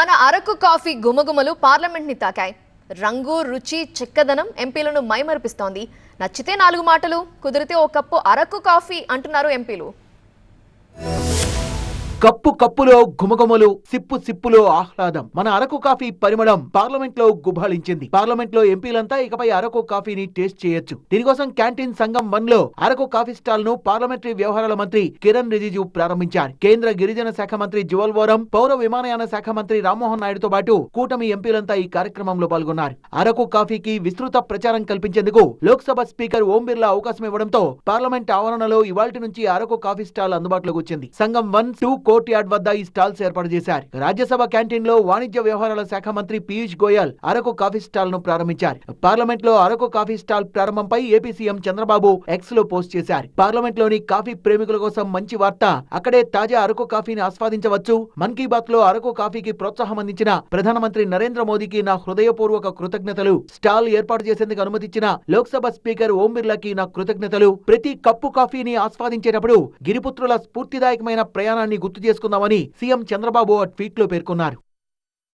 మన Araku coffee గుమగుమలు parliament ని తాకాయి. రంగు రుచి చిక్కదనం ఎంపీలను మైమరిపిస్తోంది. నచ్చితే 4 మాటలు, కుదిరితే ఓ కప్పు అరకు కాఫీ అంటున్నారు ఎంపీలు. కప్పు కప్పులో గుమగుమలు, సిప్పు సిప్పులో ఆహ్లాదం. మన అరకు కాఫీ పరిమళం పార్లమెంట్ లో గుబాళించింది. పార్లమెంట్ లో ఎంపీలంతా ఇకపై అరకు కాఫీని టేస్ట్ చేయొచ్చు. దీనికోసం క్యాంటీన్ సంఘం 1 లో అరకు కాఫీ స్టాల్ ను పార్లమెంటరీ వ్యవహారాల మంత్రి కిరణ్ రిజిజు ప్రారంభించారు. కేంద్ర గిరిజన శాఖ మంత్రి జువల్ ఓరం, పౌర విమానయాన శాఖ మంత్రి రామ్మోహన్ నాయుడుతో పాటు కూటమి ఎంపీలంతా ఈ కార్యక్రమంలో పాల్గొన్నారు. అరకు కాఫీకి విస్తృత ప్రచారం కల్పించేందుకు లోక్సభ స్పీకర్ ఓం బిర్లా అవకాశం ఇవ్వడంతో పార్లమెంట్ ఆవరణలో ఇవాల్టి నుంచి అరకు కాఫీ స్టాల్ అందుబాటులోకి వచ్చింది. సంఘం 1-2 కోర్ట్ యార్డ్ వద్ద ఈ స్టాల్స్ ఏర్పాటు చేశారు. రాజ్యసభ క్యాంటీన్ లో వాణిజ్య వ్యవహారాల శాఖ మంత్రి పీయూష్ గోయల్ అరకు కాఫీ స్టాల్ ను ప్రారంభించారు. పార్లమెంట్ లో అరకు కాఫీ స్టాల్ ప్రారంభంపై ఏపీ సీఎం చంద్రబాబు ఎక్స్ లో పోస్ట్ చేశారు. పార్లమెంట్ లోని కాఫీ ప్రేమికుల కోసం మంచి వార్త, అక్కడే తాజా అరకు కాఫీని ఆస్వాదించవచ్చు. మన్ కీ బాత్ లో అరకు కాఫీకి ప్రోత్సాహం అందించిన ప్రధానమంత్రి నరేంద్ర మోదీకి నా హృదయపూర్వక కృతజ్ఞతలు. స్టాల్ ఏర్పాటు చేసేందుకు అనుమతిచ్చిన లోక్సభ స్పీకర్ ఓం బిర్లాకి నా కృతజ్ఞతలు. ప్రతి కప్పు కాఫీని ఆస్వాదించేటప్పుడు గిరిపుత్రుల స్ఫూర్తిదాయకమైన ప్రయాణాన్ని గుర్తు చేసుకుందామని సీఎం చంద్రబాబు ట్వీట్ లో పేర్కొన్నారు.